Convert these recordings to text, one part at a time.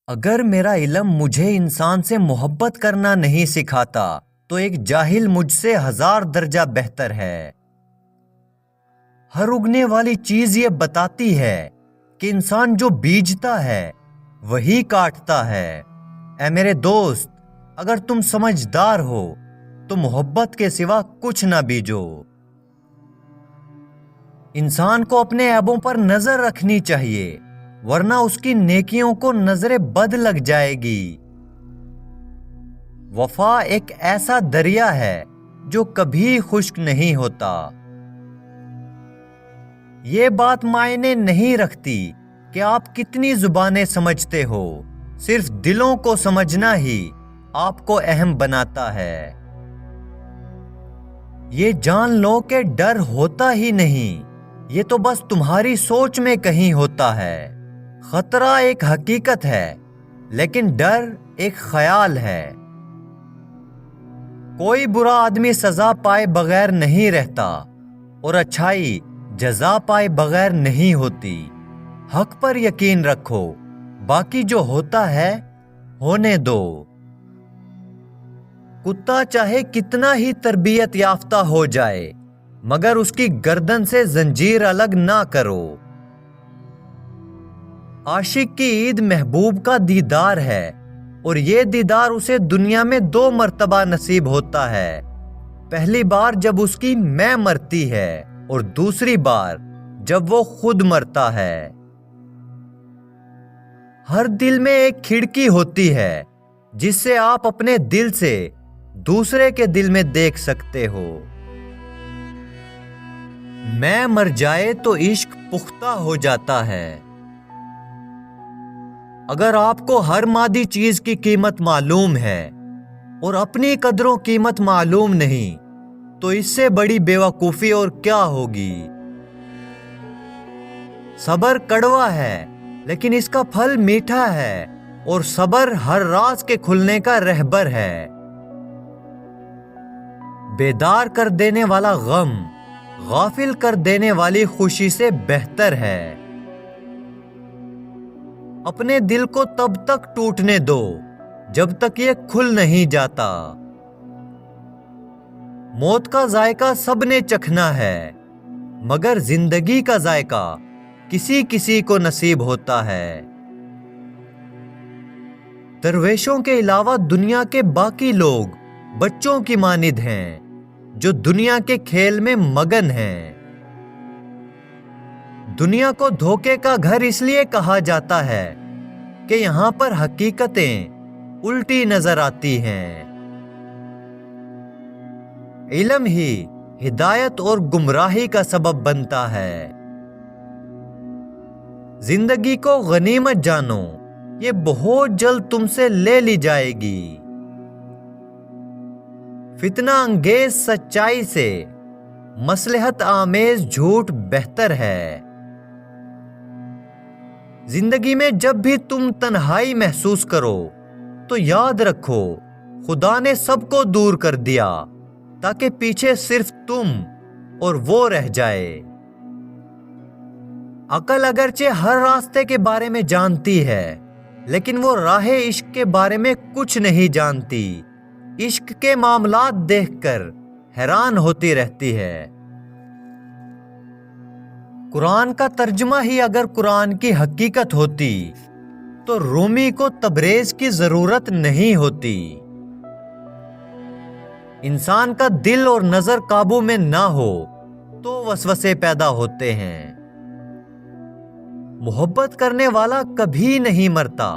اگر میرا علم مجھے انسان سے محبت کرنا نہیں سکھاتا تو ایک جاہل مجھ سے 1000 درجہ بہتر ہے۔ ہر اگنے والی چیز یہ بتاتی ہے کہ انسان جو بیجتا ہے وہی کاٹتا ہے۔ اے میرے دوست، اگر تم سمجھدار ہو تو محبت کے سوا کچھ نہ بیجو۔ انسان کو اپنے عیبوں پر نظر رکھنی چاہیے، ورنہ اس کی نیکیوں کو نظر بد لگ جائے گی۔ وفا ایک ایسا دریا ہے جو کبھی خشک نہیں ہوتا۔ یہ بات معنی نہیں رکھتی کہ آپ کتنی زبانیں سمجھتے ہو، صرف دلوں کو سمجھنا ہی آپ کو اہم بناتا ہے۔ یہ جان لو کہ ڈر ہوتا ہی نہیں، یہ تو بس تمہاری سوچ میں کہیں ہوتا ہے۔ خطرہ ایک حقیقت ہے، لیکن ڈر ایک خیال ہے۔ کوئی برا آدمی سزا پائے بغیر نہیں رہتا، اور اچھائی جزا پائے بغیر نہیں ہوتی۔ حق پر یقین رکھو، باقی جو ہوتا ہے ہونے دو۔ کتا چاہے کتنا ہی تربیت یافتہ ہو جائے، مگر اس کی گردن سے زنجیر الگ نہ کرو۔ عاشق کی عید محبوب کا دیدار ہے، اور یہ دیدار اسے دنیا میں 2 مرتبہ نصیب ہوتا ہے۔ پہلی بار جب اس کی میں مرتی ہے، اور دوسری بار جب وہ خود مرتا ہے۔ ہر دل میں ایک کھڑکی ہوتی ہے جس سے آپ اپنے دل سے دوسرے کے دل میں دیکھ سکتے ہو۔ میں مر جائے تو عشق پختہ ہو جاتا ہے۔ اگر آپ کو ہر مادی چیز کی قیمت معلوم ہے اور اپنی قدر و قیمت معلوم نہیں، تو اس سے بڑی بیوقوفی اور کیا ہوگی۔ صبر کڑوا ہے، لیکن اس کا پھل میٹھا ہے، اور صبر ہر راز کے کھلنے کا رہبر ہے۔ بیدار کر دینے والا غم غافل کر دینے والی خوشی سے بہتر ہے۔ اپنے دل کو تب تک ٹوٹنے دو جب تک یہ کھل نہیں جاتا۔ موت کا ذائقہ سب نے چکھنا ہے، مگر زندگی کا ذائقہ کسی کسی کو نصیب ہوتا ہے۔ درویشوں کے علاوہ دنیا کے باقی لوگ بچوں کی مانند ہیں جو دنیا کے کھیل میں مگن ہیں۔ دنیا کو دھوکے کا گھر اس لیے کہا جاتا ہے کہ یہاں پر حقیقتیں الٹی نظر آتی ہیں۔ علم ہی ہدایت اور گمراہی کا سبب بنتا ہے۔ زندگی کو غنیمت جانو، یہ بہت جلد تم سے لے لی جائے گی۔ فتنہ انگیز سچائی سے مصلحت آمیز جھوٹ بہتر ہے۔ زندگی میں جب بھی تم تنہائی محسوس کرو تو یاد رکھو خدا نے سب کو دور کر دیا تاکہ پیچھے صرف تم اور وہ رہ جائے۔ عقل اگرچہ ہر راستے کے بارے میں جانتی ہے، لیکن وہ راہ عشق کے بارے میں کچھ نہیں جانتی۔ عشق کے معاملات دیکھ کر حیران ہوتی رہتی ہے۔ قرآن کا ترجمہ ہی اگر قرآن کی حقیقت ہوتی تو رومی کو تبریز کی ضرورت نہیں ہوتی۔ انسان کا دل اور نظر قابو میں نہ ہو تو وسوسے پیدا ہوتے ہیں۔ محبت کرنے والا کبھی نہیں مرتا،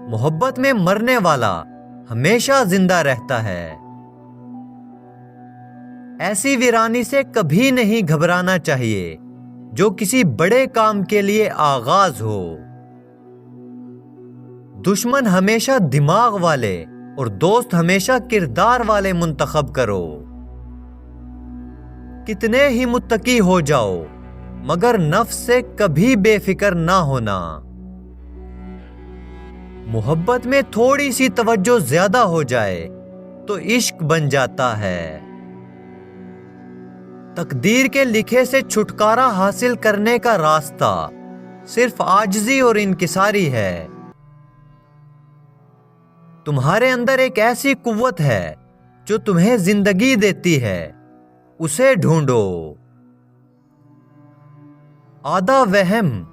محبت میں مرنے والا ہمیشہ زندہ رہتا ہے۔ ایسی ویرانی سے کبھی نہیں گھبرانا چاہیے جو کسی بڑے کام کے لیے آغاز ہو۔ دشمن ہمیشہ دماغ والے اور دوست ہمیشہ کردار والے منتخب کرو۔ کتنے ہی متقی ہو جاؤ، مگر نفس سے کبھی بے فکر نہ ہونا۔ محبت میں تھوڑی سی توجہ زیادہ ہو جائے تو عشق بن جاتا ہے۔ تقدیر کے لکھے سے چھٹکارا حاصل کرنے کا راستہ صرف عاجزی اور انکساری ہے۔ تمہارے اندر ایک ایسی قوت ہے جو تمہیں زندگی دیتی ہے، اسے ڈھونڈو۔ آدھا وہم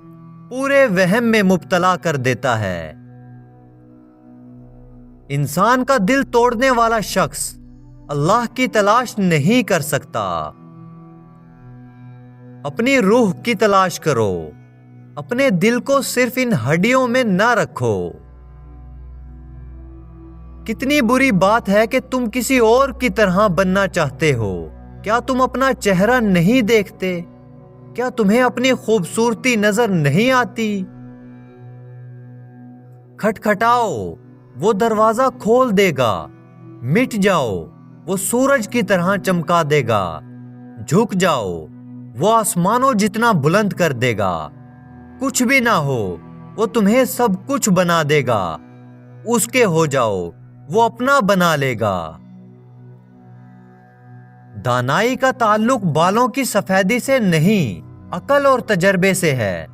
پورے وہم میں مبتلا کر دیتا ہے۔ انسان کا دل توڑنے والا شخص اللہ کی تلاش نہیں کر سکتا۔ اپنی روح کی تلاش کرو، اپنے دل کو صرف ان ہڈیوں میں نہ رکھو۔ کتنی بری بات ہے کہ تم کسی اور کی طرح بننا چاہتے ہو۔ کیا تم اپنا چہرہ نہیں دیکھتے؟ کیا تمہیں اپنی خوبصورتی نظر نہیں آتی؟ کھٹکھٹاؤ، وہ دروازہ کھول دے گا۔ مٹ جاؤ، وہ سورج کی طرح چمکا دے گا۔ جھک جاؤ، وہ آسمانوں جتنا بلند کر دے گا۔ کچھ بھی نہ ہو، وہ تمہیں سب کچھ بنا دے گا۔ اس کے ہو جاؤ، وہ اپنا بنا لے گا۔ دانائی کا تعلق بالوں کی سفیدی سے نہیں، عقل اور تجربے سے ہے۔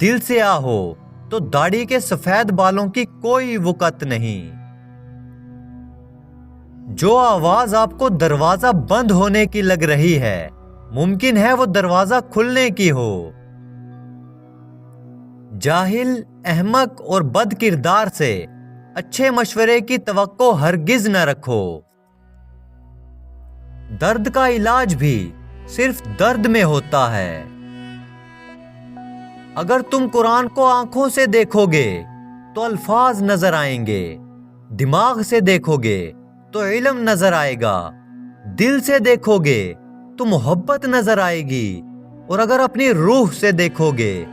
دل سیاہ ہو تو داڑھی کے سفید بالوں کی کوئی وقت نہیں۔ جو آواز آپ کو دروازہ بند ہونے کی لگ رہی ہے، ممکن ہے وہ دروازہ کھلنے کی ہو۔ جاہل، احمق اور بد کردار سے اچھے مشورے کی توقع ہرگز نہ رکھو۔ درد کا علاج بھی صرف درد میں ہوتا ہے۔ اگر تم قرآن کو آنکھوں سے دیکھو گے تو الفاظ نظر آئیں گے، دماغ سے دیکھو گے تو علم نظر آئے گا، دل سے دیکھو گے تو محبت نظر آئے گی، اور اگر اپنی روح سے دیکھو گے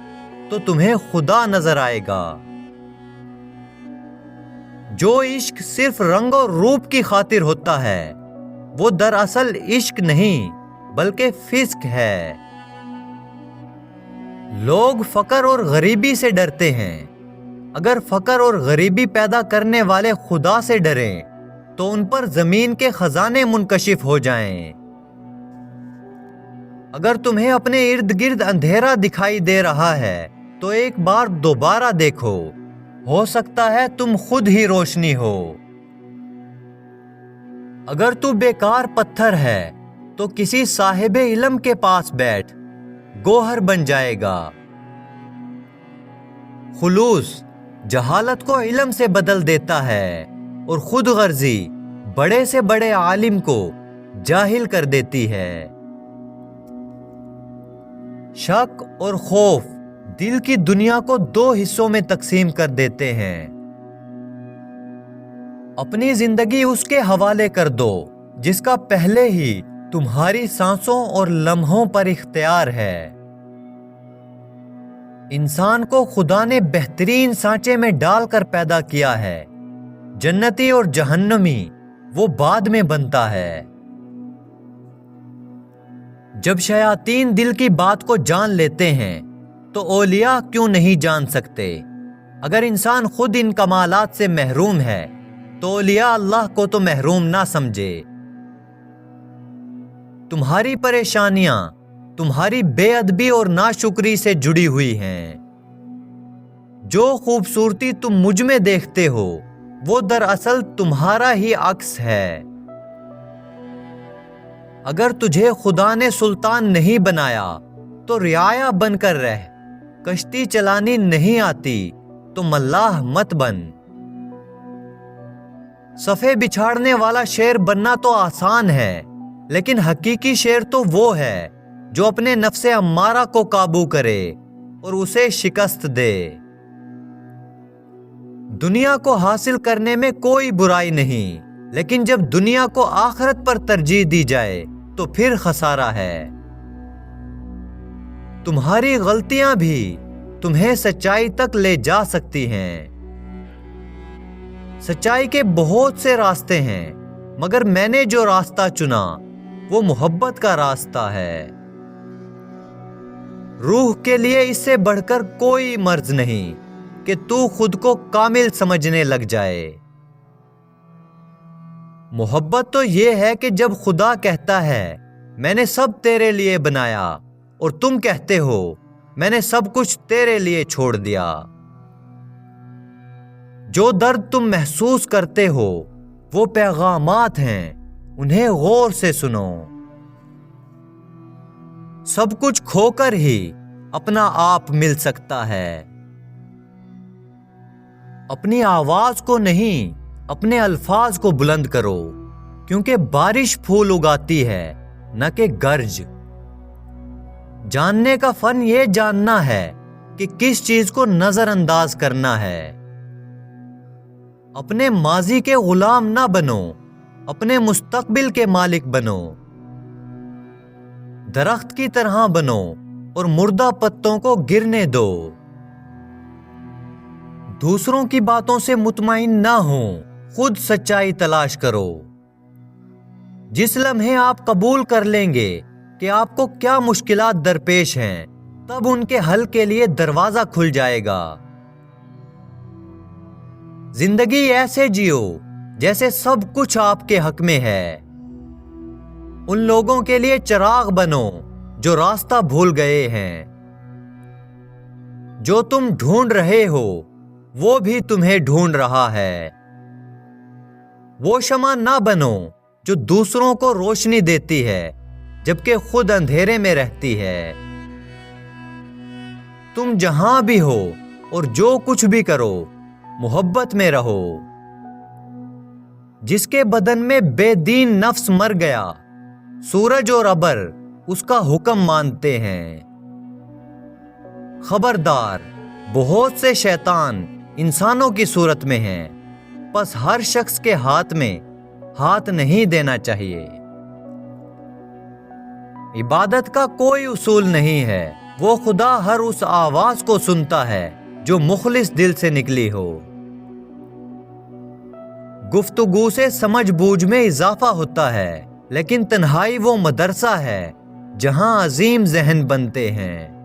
تو تمہیں خدا نظر آئے گا۔ جو عشق صرف رنگ اور روپ کی خاطر ہوتا ہے، وہ دراصل عشق نہیں بلکہ فسق ہے۔ لوگ فقر اور غریبی سے ڈرتے ہیں۔ اگر فقر اور غریبی پیدا کرنے والے خدا سے ڈریں تو ان پر زمین کے خزانے منکشف ہو جائیں۔ اگر تمہیں اپنے ارد گرد اندھیرا دکھائی دے رہا ہے تو ایک بار دوبارہ دیکھو، ہو سکتا ہے تم خود ہی روشنی ہو۔ اگر تو بیکار پتھر ہے تو کسی صاحب علم کے پاس بیٹھ، گوہر بن جائے گا۔ خلوص جہالت کو علم سے بدل دیتا ہے، اور خود غرضی بڑے سے بڑے عالم کو جاہل کر دیتی ہے۔ شک اور خوف دل کی دنیا کو دو حصوں میں تقسیم کر دیتے ہیں۔ اپنی زندگی اس کے حوالے کر دو جس کا پہلے ہی تمہاری سانسوں اور لمحوں پر اختیار ہے۔ انسان کو خدا نے بہترین سانچے میں ڈال کر پیدا کیا ہے۔ جنتی اور جہنمی وہ بعد میں بنتا ہے۔ جب شیاطین دل کی بات کو جان لیتے ہیں تو اولیاء کیوں نہیں جان سکتے؟ اگر انسان خود ان کمالات سے محروم ہے تو اولیاء اللہ کو تو محروم نہ سمجھے۔ تمہاری پریشانیاں تمہاری بے ادبی اور ناشکری سے جڑی ہوئی ہیں۔ جو خوبصورتی تم مجھ میں دیکھتے ہو وہ دراصل تمہارا ہی عکس ہے۔ اگر تجھے خدا نے سلطان نہیں بنایا تو رعایا بن کر رہ۔ کشتی چلانی نہیں آتی تو ملاح مت بن۔ صفے بچھاڑنے والا شیر بننا تو آسان ہے، لیکن حقیقی شیر تو وہ ہے جو اپنے نفس امارہ کو قابو کرے اور اسے شکست دے۔ دنیا کو حاصل کرنے میں کوئی برائی نہیں، لیکن جب دنیا کو آخرت پر ترجیح دی جائے تو پھر خسارہ ہے۔ تمہاری غلطیاں بھی تمہیں سچائی تک لے جا سکتی ہیں۔ سچائی کے بہت سے راستے ہیں، مگر میں نے جو راستہ چنا وہ محبت کا راستہ ہے۔ روح کے لیے اس سے بڑھ کر کوئی مرض نہیں کہ تو خود کو کامل سمجھنے لگ جائے۔ محبت تو یہ ہے کہ جب خدا کہتا ہے میں نے سب تیرے لیے بنایا، اور تم کہتے ہو میں نے سب کچھ تیرے لیے چھوڑ دیا۔ جو درد تم محسوس کرتے ہو وہ پیغامات ہیں، انہیں غور سے سنو۔ سب کچھ کھو کر ہی اپنا آپ مل سکتا ہے۔ اپنی آواز کو نہیں، اپنے الفاظ کو بلند کرو، کیونکہ بارش پھول اگاتی ہے نہ کہ گرج۔ جاننے کا فن یہ جاننا ہے کہ کس چیز کو نظر انداز کرنا ہے۔ اپنے ماضی کے غلام نہ بنو، اپنے مستقبل کے مالک بنو۔ درخت کی طرح بنو اور مردہ پتوں کو گرنے دو۔ دوسروں کی باتوں سے مطمئن نہ ہو، خود سچائی تلاش کرو۔ جس لمحے آپ قبول کر لیں گے کہ آپ کو کیا مشکلات درپیش ہیں، تب ان کے حل کے لیے دروازہ کھل جائے گا۔ زندگی ایسے جیو جیسے سب کچھ آپ کے حق میں ہے۔ ان لوگوں کے لیے چراغ بنو جو راستہ بھول گئے ہیں۔ جو تم ڈھونڈ رہے ہو وہ بھی تمہیں ڈھونڈ رہا ہے۔ وہ شمع نہ بنو جو دوسروں کو روشنی دیتی ہے جبکہ خود اندھیرے میں رہتی ہے۔ تم جہاں بھی ہو اور جو کچھ بھی کرو، محبت میں رہو۔ جس کے بدن میں بے دین نفس مر گیا، سورج اور ابر اس کا حکم مانتے ہیں۔ خبردار، بہت سے شیطان انسانوں کی صورت میں ہیں، پس ہر شخص کے ہاتھ میں ہاتھ نہیں دینا چاہیے۔ عبادت کا کوئی اصول نہیں ہے، وہ خدا ہر اس آواز کو سنتا ہے جو مخلص دل سے نکلی ہو۔ گفتگو سے سمجھ بوجھ میں اضافہ ہوتا ہے، لیکن تنہائی وہ مدرسہ ہے جہاں عظیم ذہن بنتے ہیں۔